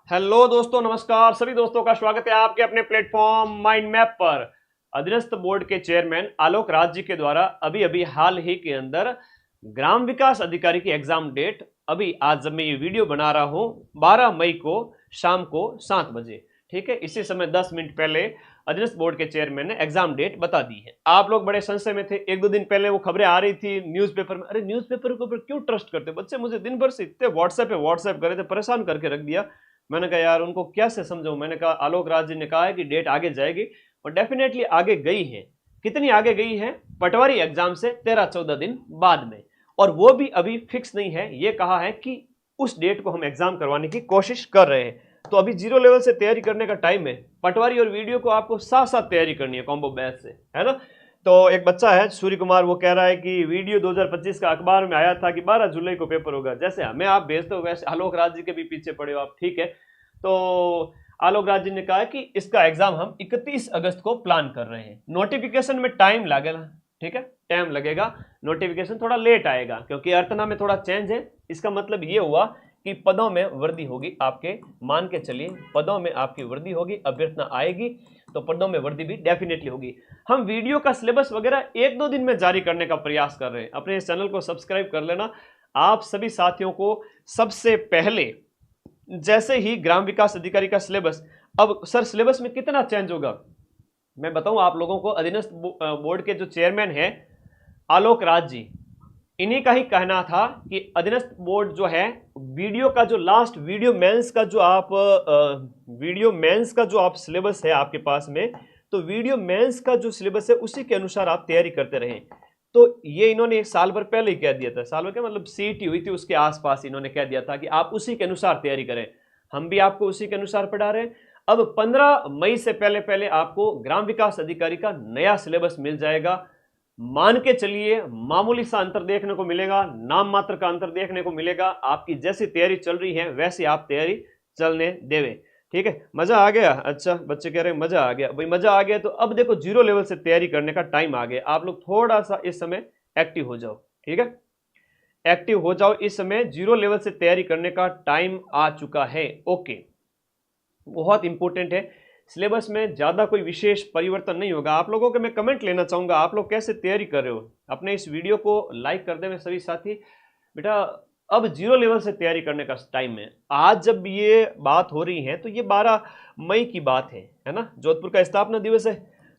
Hello दोस्तों, नमस्कार। सभी दोस्तों का स्वागत है आपके अपने प्लेटफॉर्म माइंड मैप पर। अधीनस्थ बोर्ड के चेयरमैन आलोक राज जी के द्वारा अभी अभी हाल ही के अंदर ग्राम विकास अधिकारी की एग्जाम डेट अभी आज जब मैं ये वीडियो बना रहा हूँ 12 मई को शाम को 7 बजे, ठीक है, इसी समय 10 मिनट पहले अधीनस्थ बोर्ड के चेयरमैन ने एग्जाम डेट बता दी है। आप लोग बड़े संशय में थे, एक दो दिन पहले वो खबरें आ रही थी न्यूज़पेपर में। अरे न्यूज़पेपर के ऊपर क्यों ट्रस्ट करते बच्चे? मुझे दिन भर से इतने व्हाट्सएप करे थे, परेशान करके रख दिया। मैंने कहा यार उनको क्या से समझाऊं। मैंने कहा आलोक राज जी ने कहा है कि डेट आगे जाएगी और डेफिनेटली आगे गई है। कितनी आगे गई है? पटवारी एग्जाम से 13-14 दिन बाद में, और वो भी अभी फिक्स नहीं है। ये कहा है कि उस डेट को हम एग्जाम करवाने की कोशिश कर रहे हैं। तो अभी जीरो लेवल से तैयारी करने का टाइम है। पटवारी और वीडियो को आपको साथ साथ तैयारी करनी है कॉम्बो बैच से, है ना। तो एक बच्चा है सूर्य कुमार, वो कह रहा है कि वीडियो 2025 का अखबार में आया था कि 12 जुलाई को पेपर होगा। जैसे हमें आप भेजते हो वैसे आलोक राज जी के भी पीछे पड़े हो आप, ठीक है। तो आलोक राज जी ने कहा है कि इसका एग्जाम हम 31 अगस्त को प्लान कर रहे हैं। नोटिफिकेशन में टाइम लगेगा, ठीक है, टाइम लगेगा। नोटिफिकेशन थोड़ा लेट आएगा क्योंकि अर्तना में थोड़ा चेंज है। इसका मतलब ये हुआ कि पदों में वृद्धि होगी आपके, मान के चलिए पदों में आपकी वृद्धि होगी, अभ्यर्थना आएगी तो पदों में वृद्धि भी डेफिनेटली होगी। हम वीडियो का सिलेबस वगैरह 1-2 दिन में जारी करने का प्रयास कर रहे हैं। अपने इस चैनल को सब्सक्राइब कर लेना। आप सभी साथियों को सबसे पहले जैसे ही ग्राम विकास अधिकारी का सिलेबस, अब सर सिलेबस में कितना चेंज होगा मैं बताऊं आप लोगों को। अधीनस्थ बोर्ड के जो चेयरमैन है आलोक राज जी, इन्हीं का ही कहना था कि अधीनस्थ बोर्ड जो है वीडियो का जो लास्ट वीडियो मेंस का जो आप सिलेबस है आपके पास में, तो वीडियो मेंस का जो सिलेबस है उसी के अनुसार आप तैयारी करते रहें। तो ये इन्होंने एक साल भर पहले ही कह दिया था, साल भर क्या मतलब सीटी हुई थी उसके आसपास इन्होंने कह दिया था कि आप उसी के अनुसार तैयारी करें। हम भी आपको उसी के अनुसार पढ़ा रहे हैं। अब 15 मई से पहले पहले आपको ग्राम विकास अधिकारी का नया सिलेबस मिल जाएगा। मान के चलिए मामूली सा अंतर देखने को मिलेगा, नाम मात्र का अंतर देखने को मिलेगा। आपकी जैसी तैयारी चल रही है वैसी आप तैयारी चलने देवे, ठीक है। मजा आ गया? अच्छा, बच्चे कह रहे हैं मजा आ गया। भाई मजा आ गया तो अब देखो जीरो लेवल से तैयारी करने का टाइम आ गया। आप लोग थोड़ा सा इस समय एक्टिव हो जाओ, ठीक है, एक्टिव हो जाओ। इस समय जीरो लेवल से तैयारी करने का टाइम आ चुका है। ओके, बहुत इंपॉर्टेंट है। सिलेबस में ज्यादा कोई विशेष परिवर्तन नहीं होगा। आप लोगों के मैं कमेंट लेना चाहूंगा, आप लोग कैसे तैयारी कर रहे हो। अपने इस वीडियो को लाइक कर दें सभी साथी। बेटा अब जीरो लेवल से तैयारी करने का टाइम है। आज जब ये बात हो रही है तो ये 12 मई की बात है ना, जोधपुर का स्थापना दिवस है।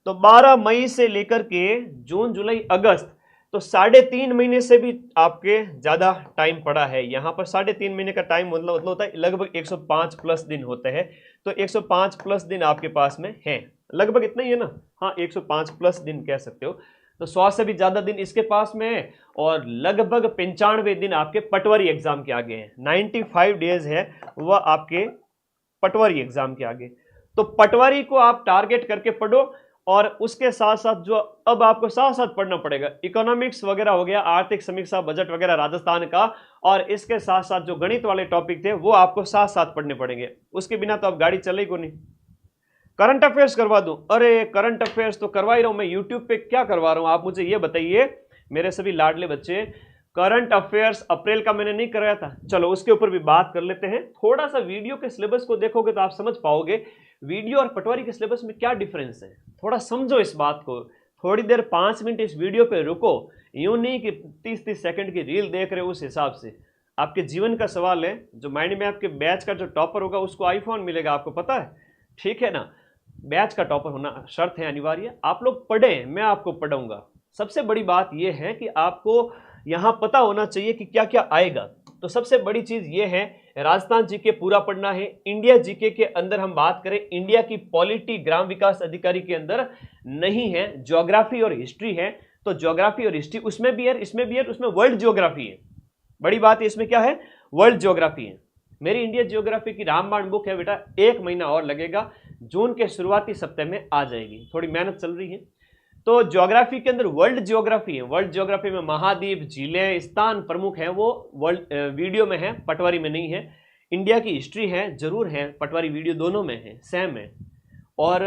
तो 12 मई से लेकर के जून जुलाई अगस्त, तो 3.5 महीने से भी आपके ज्यादा टाइम पड़ा है। यहाँ पर 3.5 महीने का टाइम मतलब होता है लगभग 105 प्लस दिन होते हैं। तो 105 प्लस दिन आपके पास में है, लगभग इतना ही है ना। हाँ, 105 प्लस दिन कह सकते हो। तो 100 से भी ज्यादा दिन इसके पास में है और लगभग 95 दिन आपके पटवारी एग्जाम के आगे हैं। 95 डेज है वह आपके पटवारी एग्जाम के आगे। तो पटवारी को आप टारगेट करके पढ़ो और उसके साथ साथ जो अब आपको साथ साथ पढ़ना पड़ेगा, इकोनॉमिक्स वगैरह हो गया, आर्थिक समीक्षा, बजट वगैरह राजस्थान का, और इसके साथ साथ जो गणित वाले टॉपिक थे वो आपको साथ साथ पढ़ने पड़ेंगे। उसके बिना तो अब गाड़ी चलेगी नहीं। करंट अफेयर्स करवा दूं? अरे करंट अफेयर्स तो करवा ही रहा हूं मैं, यूट्यूब पे क्या करवा रहा हूं आप मुझे ये बताइए मेरे सभी लाडले बच्चे। करंट अफेयर्स अप्रैल का मैंने नहीं कराया था, चलो उसके ऊपर भी बात कर लेते हैं। थोड़ा सा वीडियो के सिलेबस को देखोगे तो आप समझ पाओगे वीडियो और पटवारी के सिलेबस में क्या डिफरेंस है। थोड़ा समझो इस बात को, थोड़ी देर 5 मिनट इस वीडियो पे रुको। यूं नहीं कि 30-30 सेकंड की रील देख रहे हो। उस हिसाब से आपके जीवन का सवाल है। जो माइंड में आपके बैच का जो टॉपर होगा उसको आईफोन मिलेगा, आपको पता है, ठीक है ना। बैच का टॉपर होना शर्त है, अनिवार्य। आप लोग पढ़ें, मैं आपको पढ़ाऊंगा। सबसे बड़ी बात यह है कि आपको यहां पता होना चाहिए कि क्या क्या आएगा। तो सबसे बड़ी चीज यह है, राजस्थान जीके पूरा पढ़ना है। इंडिया जीके के अंदर हम बात करें, इंडिया की पॉलिटी ग्राम विकास अधिकारी के अंदर नहीं है, ज्योग्राफी और हिस्ट्री है। तो ज्योग्राफी और हिस्ट्री उसमें भी है, इसमें भी है, उसमें वर्ल्ड ज्योग्राफी है। बड़ी बात है इसमें क्या है, वर्ल्ड ज्योग्राफी है। मेरी इंडिया ज्योग्राफी की रामबाण बुक है बेटा, 1 महीना और लगेगा, जून के शुरुआती सप्ताह में आ जाएगी। थोड़ी मेहनत चल रही है। तो ज्योग्राफी के अंदर वर्ल्ड ज्योग्राफी है। वर्ल्ड ज्योग्राफी में महाद्वीप, झीलें, स्थान प्रमुख है, वो वर्ल्ड वीडियो में है, पटवारी में नहीं है। इंडिया की हिस्ट्री है, जरूर है, पटवारी वीडियो दोनों में है, सेम है। और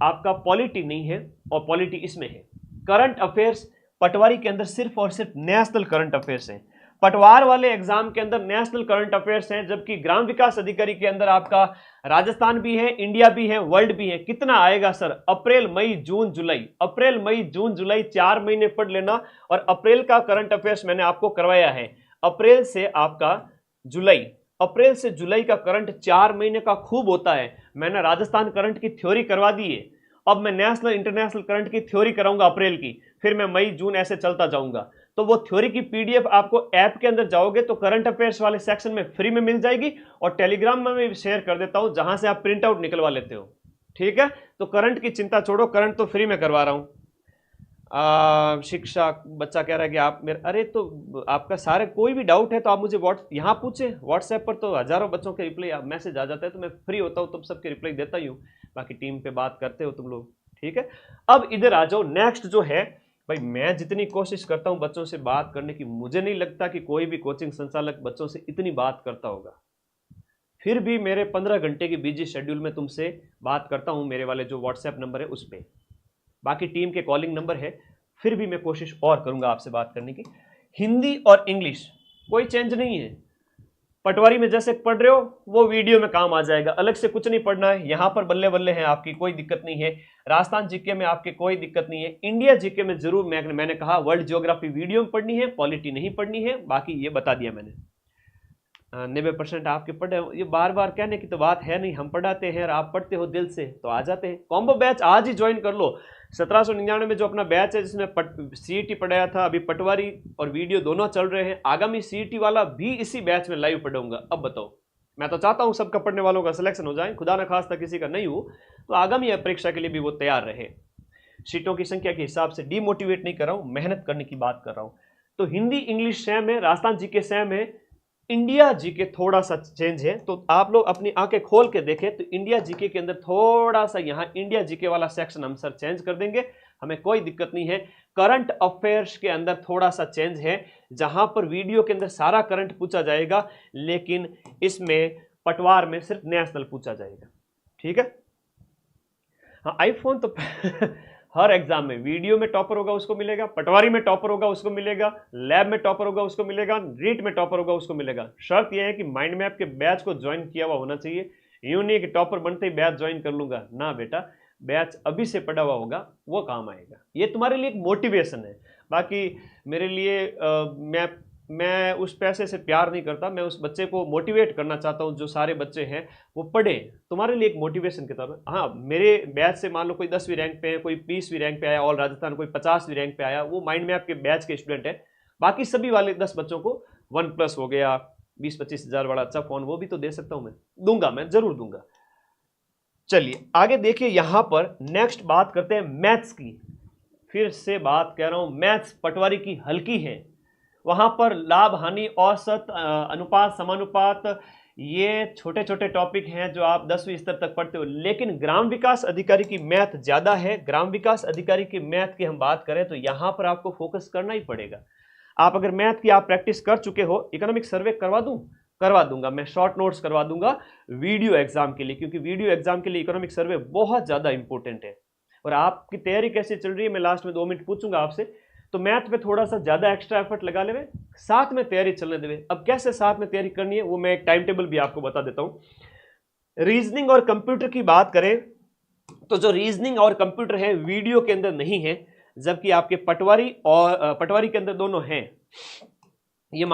आपका पॉलिटी नहीं है और पॉलिटी इसमें है। करंट अफेयर्स पटवारी के अंदर सिर्फ और सिर्फ नेशनल करंट अफेयर्स है। पटवार वाले एग्जाम के अंदर नेशनल करंट अफेयर्स हैं, जबकि ग्राम विकास अधिकारी के अंदर आपका राजस्थान भी है, इंडिया भी है, वर्ल्ड भी है। कितना आएगा सर? अप्रैल मई जून जुलाई, अप्रैल मई जून जुलाई 4 महीने पढ़ लेना। और अप्रैल का करंट अफेयर्स मैंने आपको करवाया है, अप्रैल से आपका जुलाई, अप्रैल से जुलाई का करंट 4 महीने का खूब होता है। मैंने राजस्थान करंट की थ्योरी करवा दी है, अब मैं नेशनल इंटरनेशनल करंट की थ्योरी कराऊंगा अप्रैल की, फिर मैं मई जून ऐसे चलता जाऊंगा। तो वो थ्योरी की पीडीएफ आपको ऐप के अंदर जाओगे तो करंट अफेयर्स वाले सेक्शन में फ्री में मिल जाएगी, और टेलीग्राम में मैं शेयर कर देता हूं जहां से आप प्रिंट आउट निकलवा लेते हो। ठीक है, तो करंट की चिंता छोड़ो, करंट तो फ्री में करवा रहा हूं। शिक्षा बच्चा कह रहा है कि आप मेरे, अरे तो आपका सारे कोई भी डाउट है तो आप मुझे यहाँ पूछे, व्हाट्सएप पर तो हजारों बच्चों के रिप्लाई मैसेज आ जाता है, तो मैं फ्री होता हूँ तब सबके रिप्लाई देता ही हूँ, बाकी टीम पे बात करते हो तुम लोग। ठीक है, अब इधर आ जाओ। नेक्स्ट जो है भाई, मैं जितनी कोशिश करता हूं बच्चों से बात करने की, मुझे नहीं लगता कि कोई भी कोचिंग संचालक बच्चों से इतनी बात करता होगा। फिर भी मेरे 15 घंटे की बिजी शेड्यूल में तुमसे बात करता हूं, मेरे वाले जो व्हाट्सएप नंबर है उस पर, बाकी टीम के कॉलिंग नंबर है, फिर भी मैं कोशिश और करूंगा आपसे बात करने की। हिंदी और इंग्लिश कोई चेंज नहीं है, पटवारी में जैसे पढ़ रहे हो वो वीडियो में काम आ जाएगा, अलग से कुछ नहीं पढ़ना है। यहां पर बल्ले बल्ले हैं आपकी, कोई दिक्कत नहीं है। राजस्थान जीके में आपके कोई दिक्कत नहीं है। इंडिया जीके में जरूर मैंने कहा वर्ल्ड ज्योग्राफी वीडियो में पढ़नी है, पॉलिटी नहीं पढ़नी है, बाकी ये बता दिया मैंने। 90% आपके पढ़े, ये बार बार कहने की तो बात है नहीं, हम पढ़ाते हैं और आप पढ़ते हो दिल से तो आ जाते हैं। कॉम्बो बैच आज ही ज्वाइन कर लो। 1799 में जो अपना बैच है जिसमें सीईटी पढ़ाया था, अभी पटवारी और वीडियो दोनों चल रहे हैं, आगामी सीईटी वाला भी इसी बैच में लाइव पढ़ाऊंगा। अब बताओ, मैं तो चाहता हूं सबका पढ़ने वालों का सिलेक्शन हो जाए, खुदा न खास्ता किसी का नहीं हो तो आगामी परीक्षा के लिए भी वो तैयार रहे। सीटों की संख्या के हिसाब से डीमोटिवेट नहीं कर रहा हूं, मेहनत करने की बात कर रहा हूं। तो हिंदी इंग्लिश सेम है, राजस्थान जीके सेम है, इंडिया जीके थोड़ा सा चेंज है। तो आप लोग अपनी आंखें खोल के देखें तो इंडिया जीके के अंदर थोड़ा सा यहाँ इंडिया जीके वाला सेक्शन हम सर चेंज कर देंगे, हमें कोई दिक्कत नहीं है। करंट अफेयर्स के अंदर थोड़ा सा चेंज है, जहां पर वीडियो के अंदर सारा करंट पूछा जाएगा, लेकिन इसमें पटवार में सिर्फ नेशनल पूछा जाएगा। ठीक है, हाँ आईफोन तो हर एग्जाम में वीडियो में टॉपर होगा उसको मिलेगा, पटवारी में टॉपर होगा उसको मिलेगा, लैब में टॉपर होगा उसको मिलेगा, रीट में टॉपर होगा उसको मिलेगा। शर्त यह है कि माइंड मैप के बैच को ज्वाइन किया हुआ होना चाहिए। यूं नहीं कि टॉपर बनते ही बैच ज्वाइन कर लूंगा, ना बेटा, बैच अभी से पढ़ा हुआ होगा वो काम आएगा। ये तुम्हारे लिए एक मोटिवेशन है। बाकी मेरे लिए मैं उस पैसे से प्यार नहीं करता, मैं उस बच्चे को मोटिवेट करना चाहता हूँ, जो सारे बच्चे हैं वो पढ़े, तुम्हारे लिए एक मोटिवेशन के तौर पर। हाँ, मेरे बैच से मान लो कोई 10वीं रैंक पे है, कोई 20वीं रैंक पे आया, ऑल राजस्थान कोई 50वीं रैंक पे आया, वो माइंड मैप के बैच के स्टूडेंट है। बाकी सभी वाले 10 बच्चों को OnePlus हो गया, 20-25 हज़ार वाला अच्छा फोन, वो भी तो दे सकता हूँ, मैं दूंगा, मैं जरूर दूंगा। चलिए आगे देखिए, यहां पर नेक्स्ट बात करते हैं मैथ्स की। फिर से बात कह रहा हूं, मैथ्स पटवारी की हल्की है, वहां पर लाभ हानि औसत अनुपात समानुपात ये छोटे छोटे टॉपिक हैं जो आप 10वीं स्तर तक पढ़ते हो। लेकिन ग्राम विकास अधिकारी की मैथ ज्यादा है। ग्राम विकास अधिकारी की मैथ की हम बात करें तो यहां पर आपको फोकस करना ही पड़ेगा। आप अगर मैथ की आप प्रैक्टिस कर चुके हो, इकोनॉमिक सर्वे करवा दूंगा मैं, शॉर्ट नोट्स करवा दूंगा वीडियो एग्जाम के लिए, क्योंकि वीडियो एग्जाम के लिए इकोनॉमिक सर्वे बहुत ज्यादा इंपॉर्टेंट है। और आपकी तैयारी कैसे चल रही है मैं लास्ट में 2 मिनट पूछूंगा आपसे। तो मैथ पे थोड़ा सा ज्यादा एक्स्ट्रा एफर्ट लगा ले, साथ में तैयारी चलने देवे। अब कैसे साथ में तैयारी करनी है वो मैं एक टाइम टेबल भी आपको बता देता हूं। रीजनिंग और कंप्यूटर की बात करें तो जो रीजनिंग और कंप्यूटर है वीडियो के अंदर नहीं है, जबकि आपके पटवारी और पटवारी के अंदर दोनों हैं। ये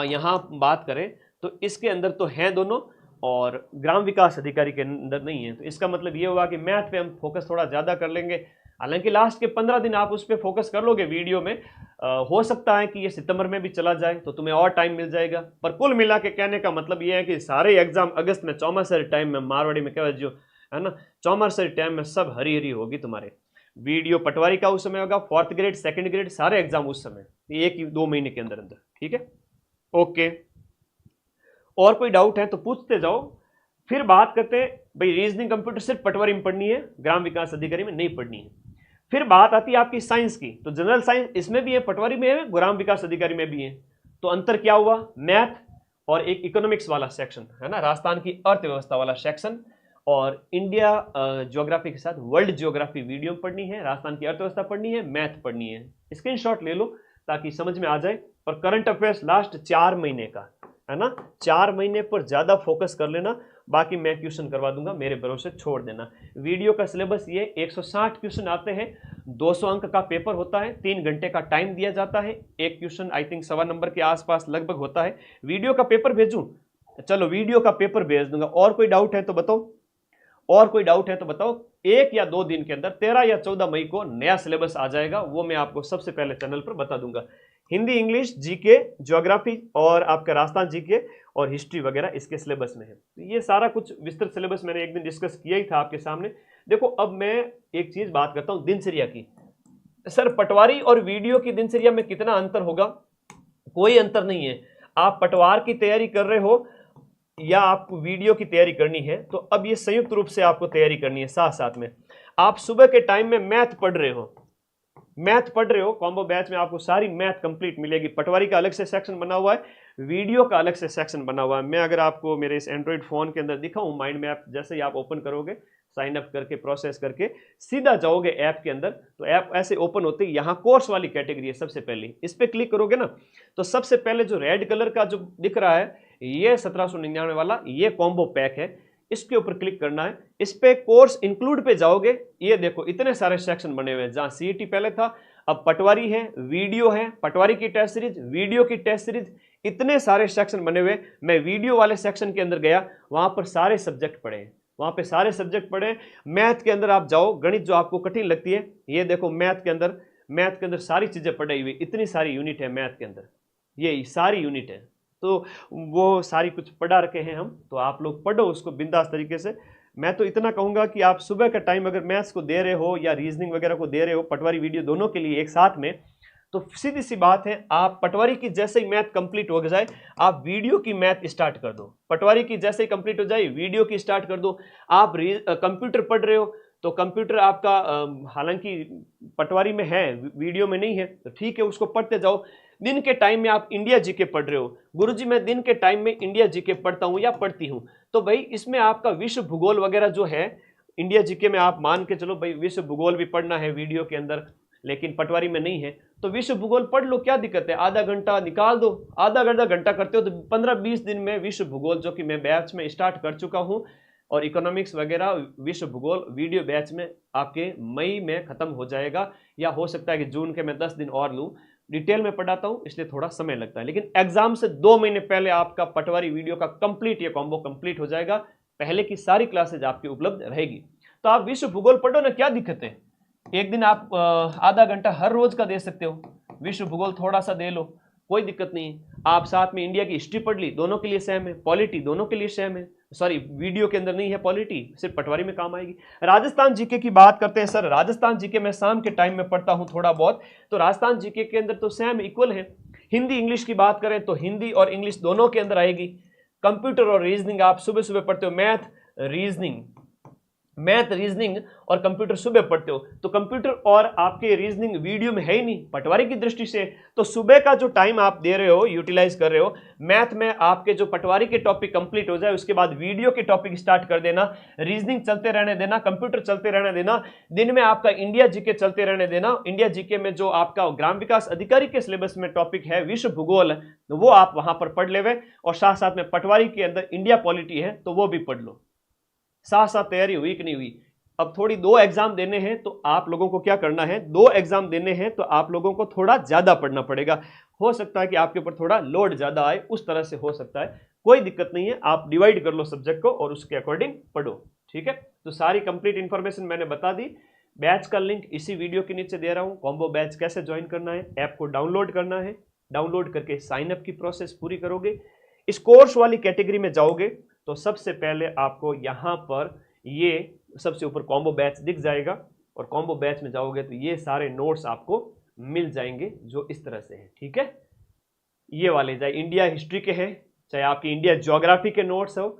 यहां बात करें तो इसके अंदर तो हैं दोनों, और ग्राम विकास अधिकारी के अंदर नहीं है। तो इसका मतलब ये हुआ कि मैथ पे हम फोकस थोड़ा ज्यादा कर लेंगे। हालांकि लास्ट के 15 दिन आप उस पर फोकस कर लोगे वीडियो में, हो सकता है कि ये सितंबर में भी चला जाए तो तुम्हें और टाइम मिल जाएगा। पर कुल मिला के कहने का मतलब ये है कि सारे एग्जाम अगस्त में चौमासरी टाइम में, मारवाड़ी में क्या जो है ना, चौमासरी टाइम में सब हरी हरी होगी तुम्हारे। वीडियो पटवारी का उस समय होगा, 4th ग्रेड 2nd ग्रेड सारे एग्जाम उस समय, 1-2 महीने के अंदर अंदर। ठीक है, ओके, और कोई डाउट है तो पूछते जाओ। फिर बात करते हैं भाई, रीजनिंग कंप्यूटर सिर्फ पटवारी में पढ़नी है, ग्राम विकास अधिकारी में नहीं पढ़नी है। फिर बात आती है आपकी साइंस की, तो जनरल साइंस इसमें भी है, पटवारी में है, ग्राम विकास अधिकारी में भी है। तो अंतर क्या हुआ, मैथ और एक इकोनॉमिक्स वाला सेक्शन है ना, राजस्थान की अर्थव्यवस्था वाला सेक्शन, और इंडिया ज्योग्राफी के साथ वर्ल्ड ज्योग्राफी वीडियो पढ़नी है, राजस्थान की अर्थव्यवस्था पढ़नी है, मैथ पढ़नी है। स्क्रीनशॉट ले लो ताकि समझ में आ जाए। और करंट अफेयर्स लास्ट 4 महीने का, है ना, 4 महीने पर ज्यादा फोकस कर लेना, बाकी मैं क्वेश्चन करवा दूंगा, मेरे भरोसे छोड़ देना। वीडियो का सिलेबस ये 160 क्वेश्चन आते हैं, 200 अंक का पेपर होता है, 3 घंटे का टाइम दिया जाता है, एक क्वेश्चन आई थिंक 1.25 नंबर के आसपास लगभग होता है। वीडियो का पेपर भेजूं? चलो वीडियो का पेपर भेज दूंगा। और कोई डाउट है तो बताओ, और कोई डाउट है तो बताओ। 1 या 2 दिन के अंदर 13 या 14 मई को नया सिलेबस आ जाएगा, वो मैं आपको सबसे पहले चैनल पर बता दूंगा। हिंदी, इंग्लिश, जीके, ज्योग्राफी और आपका राजस्थान जीके और हिस्ट्री वगैरह इसके सिलेबस में है। ये सारा कुछ विस्तृत सिलेबस मैंने एक दिन डिस्कस किया ही था आपके सामने। देखो अब मैं एक चीज बात करता हूं दिनचर्या की। सर पटवारी और वीडियो की दिनचर्या में कितना अंतर होगा? कोई अंतर नहीं है। आप पटवार की तैयारी कर रहे हो या आपको वीडियो की तैयारी करनी है, तो अब ये संयुक्त रूप से आपको तैयारी करनी है। साथ साथ में आप सुबह के टाइम में मैथ पढ़ रहे हो, कॉम्बो बैच में आपको सारी मैथ कंप्लीट मिलेगी। पटवारी का अलग से सेक्शन बना हुआ है, वीडियो का अलग से सेक्शन बना हुआ है। मैं अगर आपको मेरे इस एंड्रॉइड फोन के अंदर दिखाऊं, माइंड मैप जैसे ही आप ओपन करोगे, साइन अप करके प्रोसेस करके सीधा जाओगे ऐप के अंदर, तो ऐप ऐसे ओपन होती है। यहाँ कोर्स वाली कैटेगरी है सबसे पहले, इस पर क्लिक करोगे ना, तो सबसे पहले जो रेड कलर का जो दिख रहा है, ये 1799 वाला ये कॉम्बो पैक है, इसके ऊपर क्लिक करना है। इस पे कोर्स इंक्लूड पे जाओगे, ये देखो इतने सारे सेक्शन बने हुए हैं। जहां सीईटी पहले था, अब पटवारी है, वीडियो है, पटवारी की टेस्ट सीरीज, वीडियो की टेस्ट सीरीज, इतने सारे सेक्शन बने हुए। मैं वीडियो वाले सेक्शन के अंदर गया, वहां पर सारे सब्जेक्ट पढ़े हैं, वहां पे सारे सब्जेक्ट पढ़े। मैथ के अंदर आप जाओ, गणित जो आपको कठिन लगती है, ये देखो मैथ के अंदर सारी चीजें पढ़ाई हुई, इतनी सारी यूनिट है मैथ के अंदर, ये सारी यूनिट है। तो वो सारी कुछ पढ़ा रखे हैं हम, तो आप लोग पढ़ो उसको बिंदास तरीके से। मैं तो इतना कहूंगा कि आप सुबह का टाइम अगर मैथ्स को दे रहे हो या रीजनिंग वगैरह को दे रहे हो, पटवारी वीडियो दोनों के लिए एक साथ में, तो सीधी सी बात है, आप पटवारी की जैसे ही मैथ कंप्लीट हो जाए, आप वीडियो की मैथ स्टार्ट कर दो। पटवारी की जैसे ही कंप्लीट हो जाए, वीडियो की स्टार्ट कर दो। आप कंप्यूटर पढ़ रहे हो, तो कंप्यूटर आपका हालांकि पटवारी में है, वीडियो में नहीं है, तो ठीक है, उसको पढ़ते जाओ। दिन के टाइम में आप इंडिया जीके पढ़ रहे हो, गुरुजी मैं दिन के टाइम में इंडिया जीके पढ़ता हूं या पढ़ती हूं, तो भाई इसमें आपका विश्व भूगोल वगैरह जो है, इंडिया जीके में आप मान के चलो भाई विश्व भूगोल भी पढ़ना है वीडियो के अंदर, लेकिन पटवारी में नहीं है, तो विश्व भूगोल पढ़ लो, क्या दिक्कत है? आधा घंटा निकाल दो, आधा घंटा करते हो तो 15-20 दिन में विश्व भूगोल, जो कि मैं बैच में स्टार्ट कर चुका हूं, और इकोनॉमिक्स वगैरह विश्व भूगोल वीडियो बैच में आपके मई में खत्म हो जाएगा, या हो सकता है कि जून के मैं 10 दिन और लूं। डिटेल में पढ़ाता हूं इसलिए थोड़ा समय लगता है, लेकिन एग्जाम से 2 महीने पहले आपका पटवारी वीडियो का कंप्लीट ये कॉम्बो कंप्लीट हो जाएगा। पहले की सारी क्लासेज आपकी उपलब्ध रहेगी। तो आप विश्व भूगोल पढ़ो ना, क्या दिक्कत है? एक दिन आप आधा घंटा हर रोज का दे सकते हो, विश्व भूगोल थोड़ा सा दे लो, कोई दिक्कत नहीं। आप साथ में इंडिया की हिस्ट्री पढ़ ली, दोनों के लिए सेम है। पॉलिटी दोनों के लिए सेम है, सॉरी वीडियो के अंदर नहीं है पॉलिटी, सिर्फ पटवारी में काम आएगी। राजस्थान जीके की बात करते हैं। सर राजस्थान जीके मैं शाम के टाइम में पढ़ता हूं थोड़ा बहुत, तो राजस्थान जीके के अंदर तो सेम इक्वल है। हिंदी इंग्लिश की बात करें तो हिंदी और इंग्लिश दोनों के अंदर आएगी। कंप्यूटर और रीजनिंग आप सुबह सुबह पढ़ते हो, मैथ रीजनिंग और कंप्यूटर सुबह पढ़ते हो, तो कंप्यूटर और आपके रीजनिंग वीडियो में है ही नहीं पटवारी की दृष्टि से। तो सुबह का जो टाइम आप दे रहे हो, यूटिलाइज कर रहे हो, मैथ में आपके जो पटवारी के टॉपिक कंप्लीट हो जाए, उसके बाद वीडियो के टॉपिक स्टार्ट कर देना, रीजनिंग चलते रहने देना, कंप्यूटर चलते रहने देना, दिन में आपका इंडिया जीके चलते रहने देना। इंडिया जीके में जो आपका ग्राम विकास अधिकारी के सिलेबस में टॉपिक है विश्व भूगोल, वो आप वहां पर पढ़ लेवे, और साथ साथ में पटवारी के अंदर इंडिया पॉलिटी है तो वो भी पढ़ लो। साथ साथ तैयारी हुई कि नहीं हुई? अब थोड़ी 2 एग्जाम देने हैं, तो आप लोगों को क्या करना है, 2 एग्जाम देने हैं तो आप लोगों को थोड़ा ज्यादा पढ़ना पड़ेगा। हो सकता है कि आपके ऊपर थोड़ा लोड ज्यादा आए, उस तरह से हो सकता है, कोई दिक्कत नहीं है। आप डिवाइड कर लो सब्जेक्ट को और उसके अकॉर्डिंग पढ़ो, ठीक है। तो सारी कंप्लीट इंफॉर्मेशन मैंने बता दी। बैच का लिंक इसी वीडियो के नीचे दे रहा हूं। कॉम्बो बैच कैसे ज्वाइन करना है, ऐप को डाउनलोड करना है, डाउनलोड करके साइन अप की प्रोसेस पूरी करोगे। इस कोर्स वाली कैटेगरी में जाओगे तो सबसे पहले आपको यहां पर ये सबसे ऊपर कॉम्बो बैच दिख जाएगा, और कॉम्बो बैच में जाओगे तो ये सारे नोट्स आपको मिल जाएंगे जो इस तरह से हैं, ठीक है। ये वाले चाहे इंडिया हिस्ट्री के हैं, चाहे आपकी इंडिया ज्योग्राफी के नोट्स हो,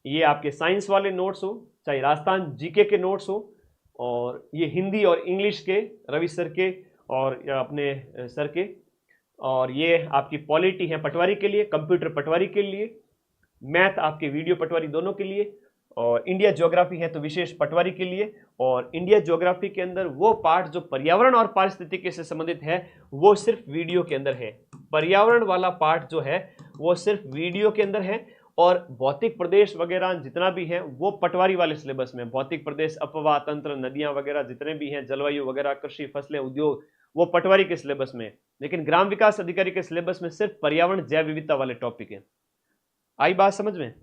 ये आपके साइंस वाले नोट्स हो, चाहे राजस्थान जीके के नोट्स हो, और ये हिंदी और इंग्लिश के रवि सर के और अपने सर के, और ये आपकी पॉलिटी है पटवारी के लिए, कंप्यूटर पटवारी के लिए, मैथ आपके वीडियो पटवारी दोनों के लिए, और इंडिया ज्योग्राफी है तो विशेष पटवारी के लिए। और इंडिया ज्योग्राफी के अंदर वो पार्ट जो पर्यावरण और पारिस्थितिकी से संबंधित है वो सिर्फ वीडियो के अंदर है। पर्यावरण वाला पार्ट जो है वो सिर्फ वीडियो के अंदर है, और भौतिक प्रदेश वगैरह जितना भी है वो पटवारी वाले सिलेबस में। भौतिक प्रदेश, अपवाह तंत्र, नदियां वगैरह जितने भी हैं, जलवायु वगैरह, कृषि, फसलें, उद्योग, वो पटवारी के सिलेबस में। लेकिन ग्राम विकास अधिकारी के सिलेबस में सिर्फ पर्यावरण जैव विविधता वाले टॉपिक है। आई बात समझ में?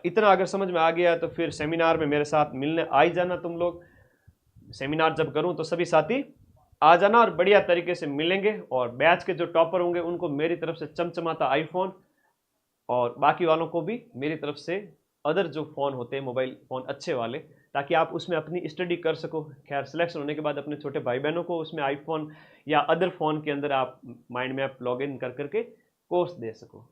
इतना अगर समझ में आ गया तो फिर सेमिनार में मेरे साथ मिलने आ ही जाना तुम लोग। सेमिनार जब करूं तो सभी साथी आ जाना और बढ़िया तरीके से मिलेंगे। और बैच के जो टॉपर होंगे उनको मेरी तरफ से चमचमाता आईफोन, और बाकी वालों को भी मेरी तरफ से अदर जो फ़ोन होते हैं, मोबाइल फ़ोन अच्छे वाले, ताकि आप उसमें अपनी स्टडी कर सको। खैर सिलेक्शन होने के बाद अपने छोटे भाई बहनों को उसमें आईफोन या अदर फ़ोन के अंदर आप माइंड मैप लॉग इन कर करके कोर्स दे सको।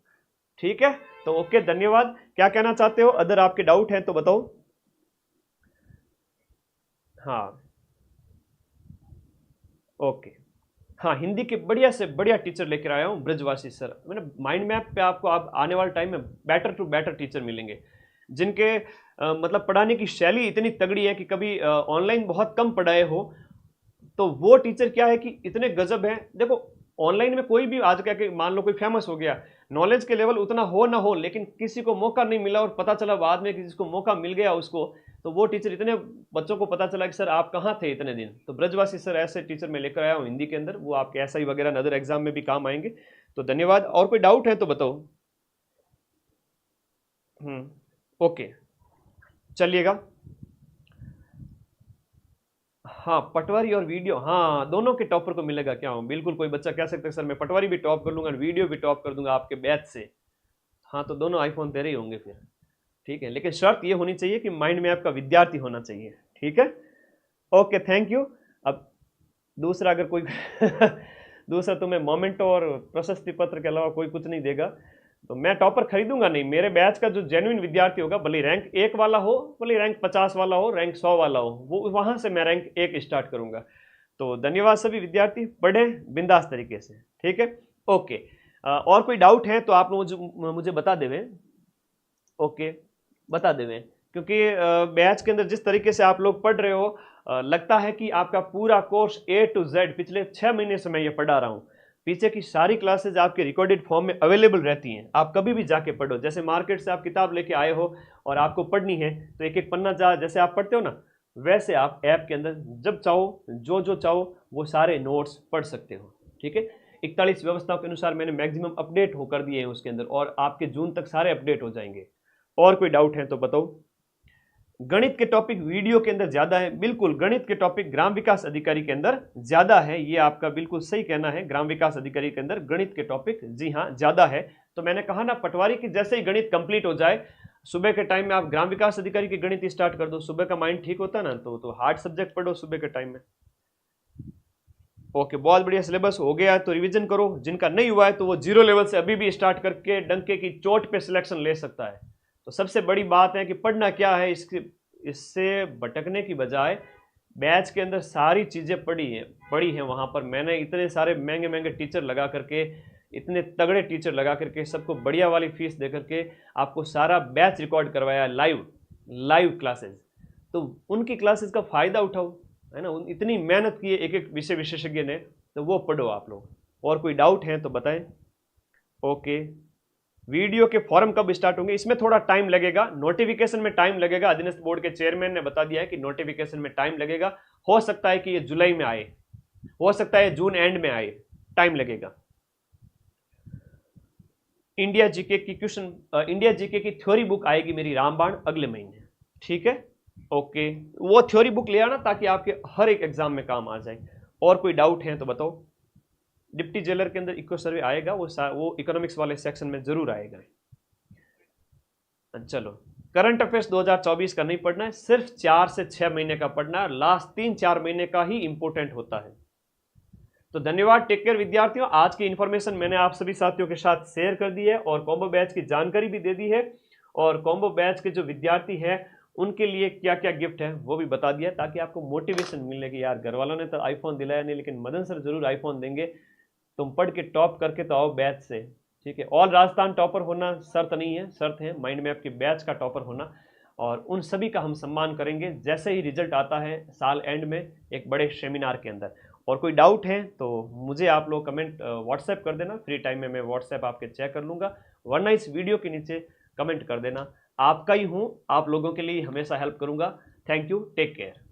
ठीक है, तो ओके, धन्यवाद। क्या कहना चाहते हो? अदर आपके डाउट हैं तो बताओ। हाँ ओके, हाँ, हिंदी के बढ़िया से बढ़िया टीचर लेकर आया हूँ, ब्रजवासी सर। मैंने माइंड मैप पे आपको आप आने वाले टाइम में बेटर टू बेटर टीचर मिलेंगे, जिनके मतलब पढ़ाने की शैली इतनी तगड़ी है कि कभी ऑनलाइन बहुत कम पढ़ाए हो तो वो टीचर क्या है कि इतने गजब है। देखो ऑनलाइन में कोई भी आज क्या कि मान लो कोई फेमस हो गया, नॉलेज के लेवल उतना हो ना हो, लेकिन किसी को मौका नहीं मिला और पता चला बाद में कि जिसको मौका मिल गया उसको, तो वो टीचर इतने बच्चों को पता चला कि सर आप कहाँ थे इतने दिन। तो ब्रजवासी सर ऐसे टीचर मैं लेकर आया हूँ हिंदी के अंदर, वो आपके एसआई वगैरह नदर एग्जाम में भी काम आएंगे। तो धन्यवाद। और कोई डाउट है तो बताओ। ओके, चलिएगा। हाँ, पटवारी और वीडियो, हाँ दोनों के टॉपर को मिलेगा क्या? हूँ बिल्कुल। कोई बच्चा कह सकता है सर मैं पटवारी भी टॉप कर लूंगा, वीडियो भी टॉप कर दूंगा आपके बैच से। हाँ, तो दोनों आईफोन तेरे ही होंगे फिर। ठीक है, लेकिन शर्त ये होनी चाहिए कि माइंड मैप का विद्यार्थी होना चाहिए। ठीक है, ओके, थैंक यू। अब दूसरा अगर कोई दूसरा तुम्हें मोमेंटो और प्रशस्ति पत्र के अलावा कोई कुछ नहीं देगा तो मैं टॉपर खरीदूंगा नहीं। मेरे बैच का जो जेन्युइन विद्यार्थी होगा, भले रैंक 1 वाला हो, भले रैंक 50 वाला हो, रैंक 100 वाला हो, वो वहां से मैं रैंक 1 स्टार्ट करूंगा। तो धन्यवाद सभी विद्यार्थी, पढ़े बिंदास तरीके से। ठीक है, ओके। और कोई डाउट है तो आप मुझे बता देवें। ओके, बता देवें, क्योंकि बैच के अंदर जिस तरीके से आप लोग पढ़ रहे हो, लगता है कि आपका पूरा कोर्स A to Z पिछले 6 महीने से मैं ये पढ़ा रहा हूँ। पीछे की सारी क्लासेज आपके रिकॉर्डेड फॉर्म में अवेलेबल रहती हैं, आप कभी भी जाके पढ़ो। जैसे मार्केट से आप किताब लेके आए हो और आपको पढ़नी है तो एक एक पन्ना जैसे आप पढ़ते हो ना, वैसे आप ऐप के अंदर जब चाहो जो चाहो वो सारे नोट्स पढ़ सकते हो। ठीक है, 41 व्यवस्थाओं के अनुसार मैंने मैक्सिमम अपडेट हो कर दिए हैं उसके अंदर, और आपके जून तक सारे अपडेट हो जाएंगे। और कोई डाउट है तो बताओ। गणित के टॉपिक वीडियो के अंदर ज्यादा है, बिल्कुल। गणित के टॉपिक ग्राम विकास अधिकारी के अंदर ज्यादा है, ये आपका बिल्कुल सही कहना है। ग्राम विकास अधिकारी के अंदर गणित के टॉपिक, जी हाँ, ज्यादा है। तो मैंने कहा ना, पटवारी की जैसे ही गणित कंप्लीट हो जाए, सुबह के टाइम में आप ग्राम विकास अधिकारी की गणित स्टार्ट कर दो। सुबह का माइंड ठीक होता है ना, तो हार्ड सब्जेक्ट पढ़ो सुबह के टाइम में। ओके, बहुत बढ़िया। सिलेबस हो गया है तो रिवीजन करो। जिनका नहीं हुआ है तो वो 0 लेवल से अभी भी स्टार्ट करके डंके की चोट पे सिलेक्शन ले सकता है। तो सबसे बड़ी बात है कि पढ़ना क्या है, इससे भटकने की बजाय बैच के अंदर सारी चीज़ें पढ़ी हैं। वहाँ पर मैंने इतने सारे महंगे महंगे टीचर लगा करके, इतने तगड़े टीचर लगा करके, सबको बढ़िया वाली फीस दे करके आपको सारा बैच रिकॉर्ड करवाया, लाइव क्लासेस। तो उनकी क्लासेस का फ़ायदा उठाओ, है ना। इतनी मेहनत की है एक एक विषय विशेषज्ञ ने, तो वो पढ़ो आप लोग। और कोई डाउट है तो बताएं। ओके, वीडियो के फॉर्म कब स्टार्ट होंगे? इसमें थोड़ा टाइम लगेगा, नोटिफिकेशन में टाइम लगेगा। अधीनस्थ बोर्ड के चेयरमैन ने बता दिया है कि नोटिफिकेशन में टाइम लगेगा। हो सकता है कि ये जुलाई में आए, हो सकता है जून एंड में आए, टाइम लगेगा। इंडिया जीके की थ्योरी बुक आएगी मेरी रामबाण अगले महीने। ठीक है, ओके, वो थ्योरी बुक ले आना ताकि आपके हर एक एग्जाम में काम आ जाए। और कोई डाउट है तो बताओ। डिप्टी जेलर के अंदर इको सर्वे आएगा, वो इकोनॉमिक्स वाले सेक्शन में जरूर आएगा। चलो, करंट अफेयर्स 2024 का नहीं पढ़ना है, सिर्फ 4 से 6 महीने का पढ़ना है। लास्ट 3-4 महीने का ही इंपॉर्टेंट होता है। तो धन्यवाद, टेक केयर विद्यार्थियों। आज की इंफॉर्मेशन मैंने आप सभी साथियों के साथ शेयर कर दी है और कॉम्बो बैच की जानकारी भी दे दी है, और कॉम्बो बैच के जो विद्यार्थी हैं उनके लिए क्या क्या गिफ्ट है वो भी बता दिया, ताकि आपको मोटिवेशन मिले कि यार घर वालों ने तो आईफोन दिलाया नहीं, लेकिन मदन सर जरूर आईफोन देंगे। तुम पढ़ के टॉप करके तो आओ बैच से। ठीक है, ऑल राजस्थान टॉपर होना शर्त नहीं है, शर्त है माइंड मैप की बैच का टॉपर होना, और उन सभी का हम सम्मान करेंगे जैसे ही रिजल्ट आता है साल एंड में एक बड़े सेमिनार के अंदर। और कोई डाउट है तो मुझे आप लोग कमेंट व्हाट्सएप कर देना, फ्री टाइम में मैं व्हाट्सएप आपके चेक कर लूँगा, वरना इस वीडियो के नीचे कमेंट कर देना। आपका ही हूँ, आप लोगों के लिए हमेशा हेल्प करूँगा। Thank you, take care.